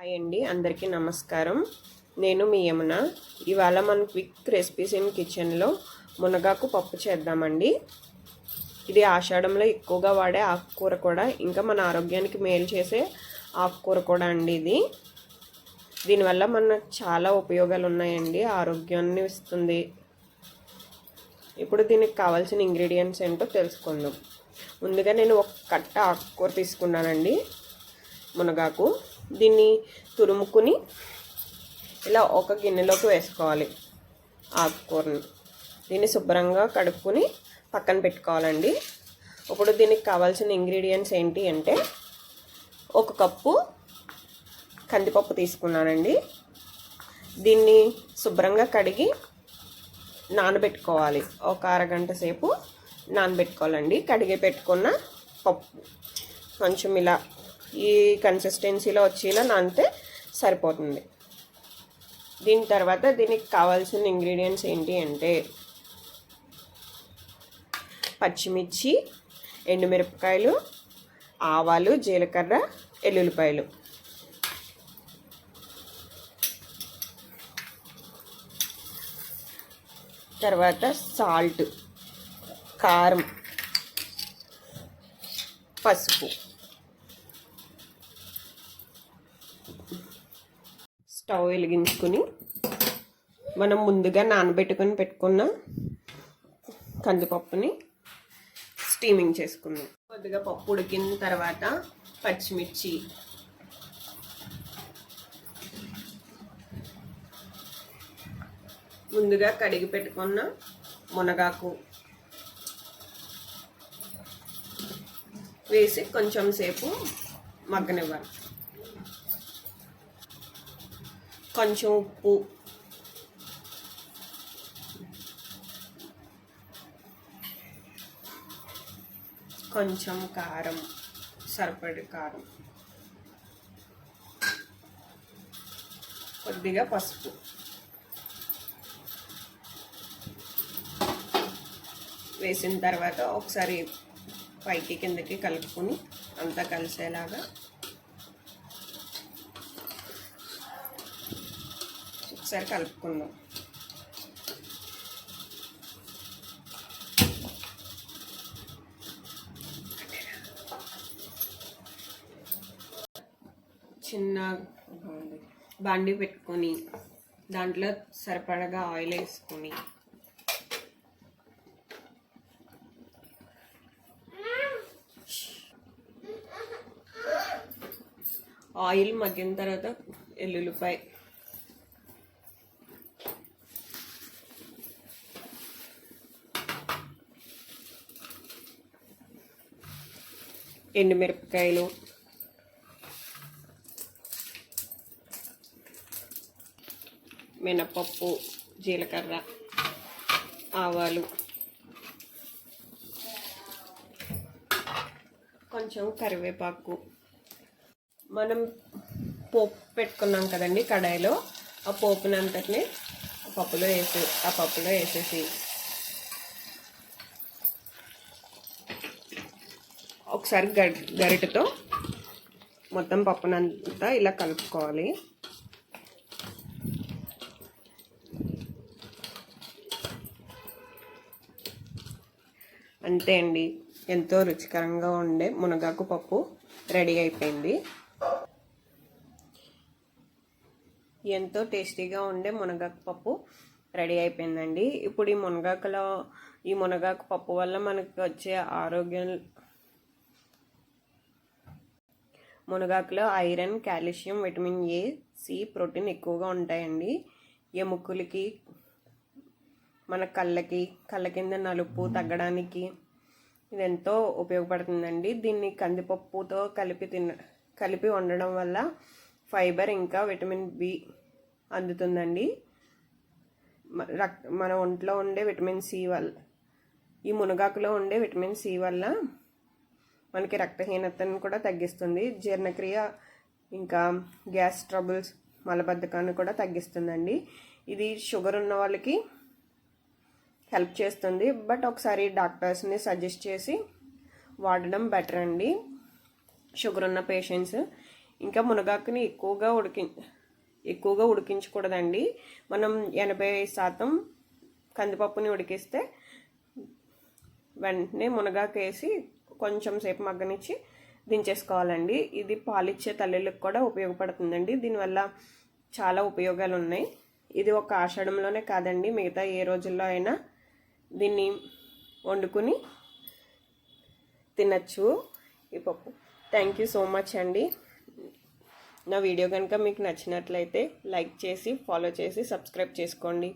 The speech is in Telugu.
హాయ్ అండి, అందరికీ నమస్కారం. నేను మీ యమున. ఇవాళ మన క్విక్ రెసిపీస్ ఇన్ కిచెన్లో మునగాకు పప్పు చేద్దామండి. ఇది ఆషాఢంలో ఎక్కువగా వాడే ఆకుకూర కూడా, ఇంకా మన ఆరోగ్యానికి మేలు చేసే ఆకుకూర కూడా అండి. దీనివల్ల మనకు చాలా ఉపయోగాలు ఉన్నాయండి. ఆరోగ్యాన్ని ఇస్తుంది. ఇప్పుడు దీనికి కావాల్సిన ఇంగ్రీడియంట్స్ ఏంటో తెలుసుకుందాం. ముందుగా నేను ఒక కట్ట ఆకుకూర తీసుకున్నానండి, మునగాకు. దీన్ని తురుముకుని ఇలా ఒక గిన్నెలోకి వేసుకోవాలి. ఆకుకూరని దీన్ని శుభ్రంగా కడుక్కుని పక్కన పెట్టుకోవాలండి. ఇప్పుడు దీనికి కావాల్సిన ఇంగ్రీడియంట్స్ ఏంటి అంటే, ఒక కప్పు కందిపప్పు తీసుకున్నానండి. దీన్ని శుభ్రంగా కడిగి నానబెట్టుకోవాలి. ఒక అరగంట సేపు నానబెట్టుకోవాలండి. కడిగి పెట్టుకున్న పప్పు కొంచెం ఇలా ఈ కన్సిస్టెన్సీలో వచ్చేలా నానితే సరిపోతుంది. దీని తర్వాత దీనికి కావాల్సిన ఇంగ్రీడియంట్స్ ఏంటి అంటే, పచ్చిమిర్చి, ఎండుమిరపకాయలు, ఆవాలు, జీలకర్ర, ఎల్లుల్లిపాయలు. తర్వాత సాల్ట్, కారం, పసుపు. స్టవ్ వెలిగించుకుని మనం ముందుగా నానబెట్టుకుని పెట్టుకున్న కందిపప్పుని స్టీమింగ్ చేసుకుందాం. కొద్దిగా పప్పు ఉడికిన తర్వాత పచ్చిమిర్చి, ముందుగా కడిగి పెట్టుకున్న మునగాకు వేసి కొంచెం సేపు మగ్గనివ్వాలి. కొంచెం ఉప్పు, కొంచెం కారం, సరిపడే కారం, కొద్దిగా పసుపు వేసిన తర్వాత ఒకసారి పైకి కిందకి కలుపుకొని అంతా కలిసేలాగా ఒకసారి కలుపుకుందాం. చిన్న బాండీ పెట్టుకొని దాంట్లో సరిపడగా ఆయిల్ వేసుకొని ఆయిల్ మగ్గిన తర్వాత ఎల్లుల్లిపాయ, ఎండుమిరపకాయలు, మినపప్పు, జీలకర్ర, ఆవాలు, కొంచెం కరివేపాకు. మనం పోపు పెట్టుకున్నాం కదండి కడాయిలో, ఆ పోపునంతటిని ఆ పప్పులో వేసేసి ఒకసారి గరిటెతో మొత్తం పప్పునంతా ఇలా కలుపుకోవాలి. అంతే అండి, ఎంతో రుచికరంగా ఉండే మునగాకు పప్పు రెడీ అయిపోయింది. ఎంతో టేస్టీగా ఉండే మునగాకు పప్పు రెడీ అయిపోయిందండి. ఇప్పుడు ఈ మునగాకు పప్పు వల్ల మనకు వచ్చే మునగాకులో iron, calcium, vitamin A, C, protein ఎక్కువగా ఉంటాయండి. ఎముకలకి, మన కళ్ళ కింద నలుపు తగ్గడానికి ఇది ఎంతో ఉపయోగపడుతుందండి. దీన్ని కందిపప్పుతో కలిపి వండడం వల్ల ఫైబర్ ఇంకా విటమిన్ బి అందుతుందండి. మన ఒంట్లో ఉండే విటమిన్ సి వల్ల, ఈ మునగాకులో ఉండే విటమిన్ సి వల్ల మనకి రక్తహీనతను కూడా తగ్గిస్తుంది. జీర్ణక్రియ, ఇంకా గ్యాస్ ట్రబుల్స్, మలబద్ధకాన్ని కూడా తగ్గిస్తుందండి. ఇది షుగర్ ఉన్న వాళ్ళకి హెల్ప్ చేస్తుంది. బట్ ఒకసారి డాక్టర్స్ని సజెస్ట్ చేసి వాడడం బెటర్ అండి, షుగర్ ఉన్న పేషెంట్స్. ఇంకా మునగాకుని ఎక్కువగా ఉడికించకూడదండి. మనం 80% కందిపప్పుని ఉడికిస్తే వెంటనే మునగాకు వేసి కొంచెం సేపు మగ్గనిచ్చి దించేసుకోవాలండి. ఇది పాలిచ్చే తల్లులకు కూడా ఉపయోగపడుతుందండి. దీనివల్ల చాలా ఉపయోగాలు ఉన్నాయి. ఇది ఒక ఆషాఢంలోనే కాదండి, మిగతా ఏ రోజుల్లో అయినా దీన్ని వండుకుని తినచ్చు ఈ పప్పు. థ్యాంక్ యూ సో మచ్ అండి. నా వీడియో కనుక మీకు నచ్చినట్లయితే లైక్ చేసి, ఫాలో చేసి, సబ్స్క్రైబ్ చేసుకోండి.